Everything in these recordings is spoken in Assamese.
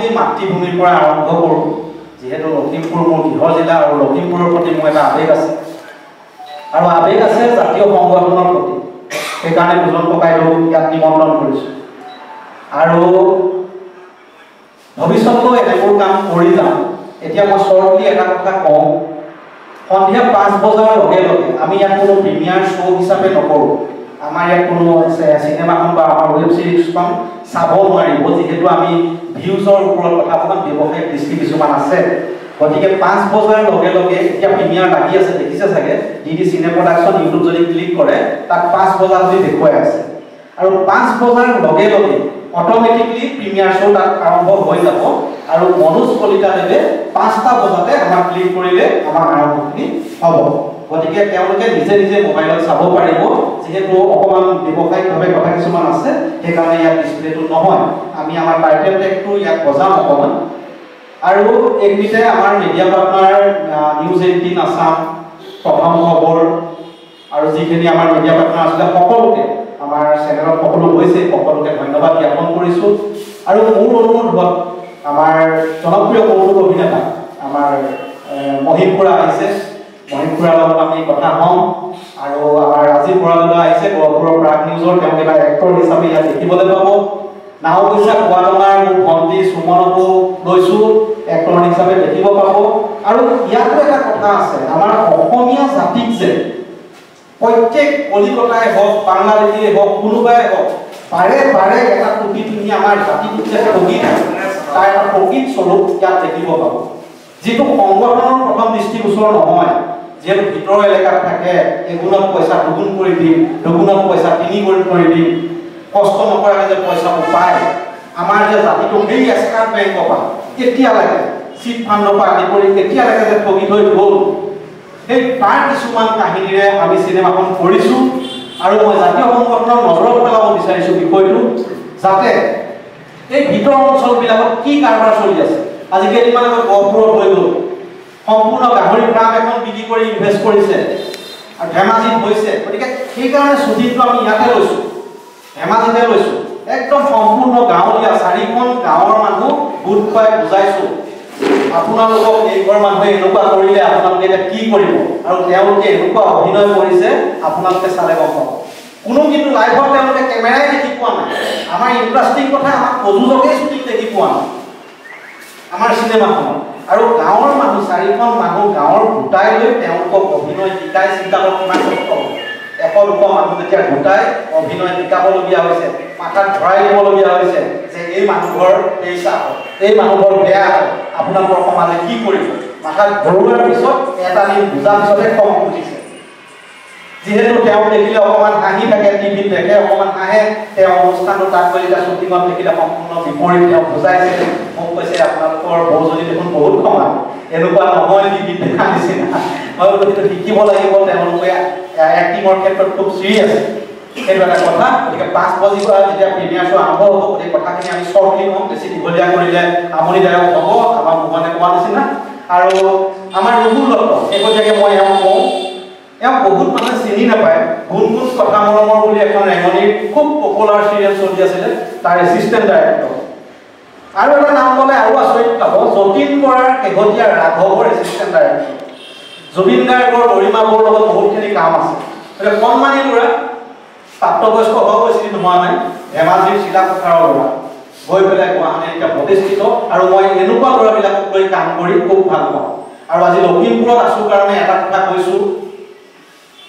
প্ৰথমতেই মাতৃভূমিৰ পৰা আৰম্ভ কৰোঁ যিহেতু লখিমপুৰ মোৰ গৃহ জিলা আৰু লখিমপুৰৰ প্ৰতি মোৰ এটা আৱেগ আছে আৰু আৱেগ আছে জাতীয় সংগঠনৰ প্ৰতি সেইকাৰণে দুজন ককাইদেউক ইয়াত নিমন্ত্ৰণ কৰিছোঁ আৰু ভৱিষ্যতলৈ এনেবোৰ কাম কৰি যাম এতিয়া মই শ্বৰ্টলি এটা কথা কওঁ সন্ধিয়া 5 বজাৰ লগে লগে আমি ইয়াত কোনো প্ৰিমিয়াৰ শ্ব' হিচাপে নকৰোঁ আমাৰ ইয়াত কোনো চিনেমাখন বা আমাৰ ৱেব ছিৰিজখন চাব নোৱাৰিব যিহেতু আমি ভিউজৰ ওপৰত কথা ক'ম ব্যৱসায়িক দৃষ্টি কিছুমান আছে গতিকে 5 বজাৰ লগে লগে এতিয়া প্ৰিমিয়াৰ লাগি আছে দেখিছে চাগে ডিডি চিনে প্ৰডাকশ্যন ইউটিউব যদি ক্লিক কৰে তাত 5 বজা বুলি দেখুৱাই আছে আৰু 5 বজাৰ লগে লগে অটোমেটিকলি প্ৰিমিয়াৰ শ্ব' তাত আৰম্ভ হৈ যাব আৰু মনোজ কলিতাদেৱে 5টা বজাতে আমাক ক্লিক কৰিলে আমাৰ আৰম্ভণি হ'ব গতিকে তেওঁলোকে নিজে নিজে মোবাইলত চাব পাৰিব যেহেতু অকমান ব্যৱসায়িকভাৱে কথা কিছুমান আছে সেইকাৰণে ইয়াত ডিসপ্লেটো নহয় আমি আমাৰ টাইটেল টেগটো ইয়াত বজাম অকমান আৰু এইখিনিতে আমাৰ মিডিয়া পাৰ্টনাৰ নিউজ 18 আসাম প্ৰথম খবৰ আৰু যিখিনি আমাৰ মিডিয়া পাৰ্টনাৰ আছে সকলোকে আমাৰ চেনেলত সকলো হৈছে সকলোকে ধন্যবাদ জ্ঞাপন কৰিছোঁ আৰু মোৰ অনুৰোধ আমাৰ জনপ্ৰিয় কৌতুক অভিনেতা আমাৰ মহিম খুৰা আহিছে মহিম খুৰাৰ লগত আমি কথা হ'ম আৰু আমাৰ ৰাজীৱ বৰাদা আহিছে গহপুৰৰ প্ৰাগ নিউজৰ তেওঁ এটা এক্টৰ হিচাপে ইয়াত দেখিবলৈ পাব নাও পইচা কোৱাডঙাৰ মোৰ ভণ্টি সুমনকো লৈছোঁ এক্টৰ হিচাপে দেখিব পাব আৰু ইয়াতো এটা কথা আছে আমাৰ অসমীয়া জাতিক যে প্ৰত্যেক কলিকতাই হওক বাংলাদেশীয়ে হওক কোনোবাই হওক বাৰে বাৰে এটা টুপি পিন্ধি আমাৰ জাতিটোক যে ঠগি তাৰ এটা প্ৰকৃত স্বৰূপ ইয়াত দেখিব পাব যিটো সংগঠনৰ প্ৰথম দৃষ্টিগোচৰ নহয় যিহেতু ভিতৰ এলেকাত থাকে এগুণত পইচা দুগুণ কৰি দিম দুগুণত পইচা তিনিগুণ কৰি দিম কষ্ট নকৰাকৈ যে পইচা পায় আমাৰ যে জাতিটো সেই এছকাৰ্ট বেংকৰ পৰা কেতিয়ালৈকে চিট ফাণ্ডৰ পৰা আদি কৰি কেতিয়ালৈকে যে ঠগি থৈ গ'ল সেই তাৰ কিছুমান কাহিনীৰে আমি চিনেমাখন কৰিছোঁ আৰু মই জাতীয় সংগঠনৰ নজৰত পেলাব বিচাৰিছোঁ বিষয়টো যাতে এই ভিতৰ অঞ্চলবিলাকত কি কাৰবাৰ চলি আছে আজি কেইদিনমান আগত গহপুৰত হৈ গ'ল সম্পূৰ্ণ গাহৰি ফাৰ্ম এখন বিক্ৰী কৰি ইনভেষ্ট কৰিছে আৰু ধেমাজিত হৈছে গতিকে সেইকাৰণে শ্বুটিংটো আমি ইয়াতে লৈছোঁ ধেমাজিতে লৈছোঁ একদম সম্পূৰ্ণ গাঁৱলীয়া 4খন গাঁৱৰ মানুহ গোট খুৱাই বুজাইছোঁ আপোনালোকক এইঘৰ মানুহে এনেকুৱা কৰিলে আপোনালোকে এতিয়া কি কৰিব আৰু তেওঁলোকে এনেকুৱা অভিনয় কৰিছে আপোনালোকে চালে গম পাব কোনো কিন্তু লাইভত তেওঁলোকে কেমেৰাই দেখি পোৱা নাই আমাৰ ইণ্টাৰেষ্টিং কথা আমাক প্ৰযোজকেই শ্বুটিং দেখি পোৱা নাই আমাৰ চিনেমাখনত আৰু গাঁৱৰ মানুহ 4খন মানুহ গাঁৱৰ গোটাই লৈ তেওঁলোকক অভিনয় শিকাই চিন্তা কৰক কিমান কষ্ট হ'ব 100 মানুহ যেতিয়া গোটাই অভিনয় শিকাবলগীয়া হৈছে মাথাত ভৰাই দিবলগীয়া হৈছে যে এই মানুহৰ পেইচা হয় এই মানুহৰ বেয়া হয় আপোনালোকৰ সমাজে কি কৰিব মাথাত ভৰোৱাৰ পিছত এটা দিন বুজাৰ পিছতে খং উঠিছে যিহেতু তেওঁ দেখিলে অকমান হাঁহি থাকে টিভিত দেখে অকমান হাঁহে তেওঁ অনুষ্ঠানটো তাত গৈ যেতিয়া শ্বুটিঙত দেখিলে সম্পূৰ্ণ বিপৰীত তেওঁ বুজাইছে মোক কৈছে আপোনালোকৰ বৌজনী দেখোন বহুত সমান এনেকুৱা নহয় টিভিত দেখা নিচিনা মই গতিকে শিকিব লাগিব তেওঁলোকে এক্টিঙৰ ক্ষেত্ৰত খুব চিৰিয়াছ সেইটো এটা কথা গতিকে 5 বজাৰ পৰা যেতিয়া প্ৰিমিয়াৰ শ্ব' আৰম্ভ হ'ব গোটেই কথাখিনি আমি শ্বৰ্টলি ক'ম বেছি দীঘলীয়া কৰিলে আমনিদায়ক হ'ব আমাৰ মোহনে কোৱা নিচিনা আৰু আমাৰ ৰুবুল দত্ত শেহতীয়াকৈ মই এওঁ কওঁ এওঁ বহুত মানুহে চিনি নাপায় গুণগুণ কথা মৰমৰ বুলি এখন ৰেঙনিৰ খুব পপুলাৰ চিৰিয়েল চলি আছিলে তাৰ এছিষ্টেণ্ট ডাইৰেক্টৰ আৰু এটা নাম ক'লে আৰু আচৰিত পাব যতীন বৰাৰ শেহতীয়া ৰাঘৱৰ এছিষ্টেণ্ট ডাইৰেক্টৰ জুবিন গাৰ্গৰ গৰিমা বৰৰ লগত বহুতখিনি কাম আছে গতিকে কণমানি ল'ৰা প্ৰাপ্তবয়স্ক হ'ব গৈছিল নোহোৱা নাই ধেমাজিৰ চিলাপথাৰৰ ল'ৰা গৈ পেলাই গুৱাহাটীত এতিয়া প্ৰতিষ্ঠিত আৰু মই এনেকুৱা ল'ৰাবিলাকক লৈ কাম কৰি খুব ভাল পাওঁ আৰু আজি লখিমপুৰত আছোঁ কাৰণে এটা কথা কৈছোঁ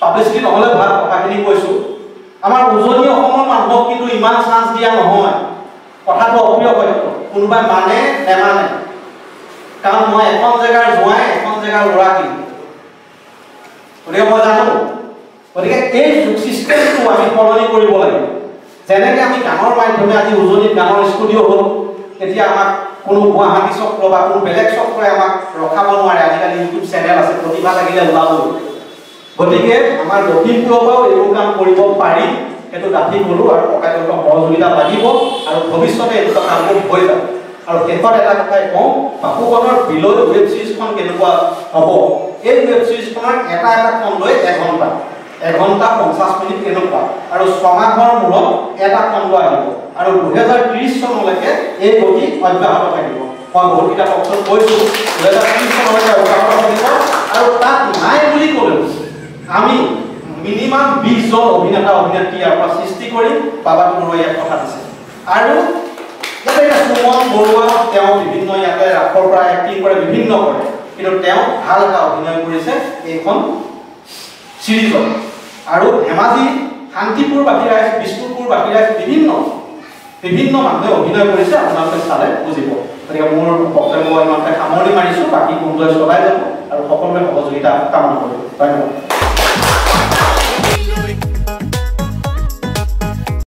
পাব্লিচিটি নহ'লে ভাল কথাখিনি কৈছোঁ আমাৰ উজনি অসমৰ মানুহক কিন্তু ইমান চান্স দিয়া নহয় কথাটো অপ্ৰিয় সত্য কোনোবাই মানে নেমানে কাৰণ মই এখন জেগাৰ জোৱাই এখন জেগাৰ ল'ৰা কিন্তু গতিকে মই জানো গতিকে এই চিষ্টেমটো আমি সলনি কৰিব লাগিব যেনেকৈ আমি গানৰ মাধ্যমে আজি উজনিত গানৰ ষ্টুডিঅ' হ'ল এতিয়া আমাক কোনো গুৱাহাটী চক্ৰ বা কোনো বেলেগ চক্ৰই আমাক ৰখাব নোৱাৰে আজিকালি ইউটিউব চেনেল আছে প্ৰতিভা লাগিলে ওলাবই গতিকে আমাৰ লখিমপুৰৰ পৰাও এইবোৰ কাম কৰিব পাৰি সেইটো দাবী কৰোঁ আৰু ককাইদেউহঁতৰ সহযোগিতা লাগিব আৰু ভৱিষ্যতে এইটো কামবোৰ হৈ যাব আৰু শেষত এটা কথাই কওঁ বাপুকণৰ বিলৈ ৱেব ছিৰিজখন কেনেকুৱা হ'ব এই ৱেব ছিৰিজখনৰ এটা খণ্ড লৈ 1 ঘণ্টা এঘণ্টা 50 মিনিট এনেকুৱা আৰু 6 মাহৰ মূৰত এটা খণ্ড আহিব আৰু 2030 চনলৈকে এই গতি অব্যাহত থাকিব মই বহুত কিটা অপচন কৈছো 2030 চনলৈকে অব্যাহত থাকিব আৰু তাত নাই বুলি ক'লেও আমি মিনিমাম 20 জন অভিনেতা অভিনেত্ৰী ইয়াৰ পৰা সৃষ্টি কৰি বাবা বৰুৱাই ইয়াত কথা দিছে আৰু ইয়াতে সুমন বৰুৱা তেওঁ বিভিন্ন ইয়াতে ৰাখৰ পৰা এক্টিং কৰে বিভিন্ন কৰে কিন্তু তেওঁ ভাল এটা অভিনয় কৰিছে এইখন সিৰিজত আৰু ধেমাজি শান্তিপুৰ বাকী ৰাইজ বিষ্ণুপুৰ বাকী ৰাইজ বিভিন্ন মানুহে অভিনয় কৰিছে আপোনালোকে চালে বুজিব গতিকে মোৰ বক্তব্য ইমানতে সামৰণি মাৰিছো বাকী কোনটোৱে চলাই যাব আৰু সকলোৰে সহযোগিতা কামনা কৰিম ধন্যবাদ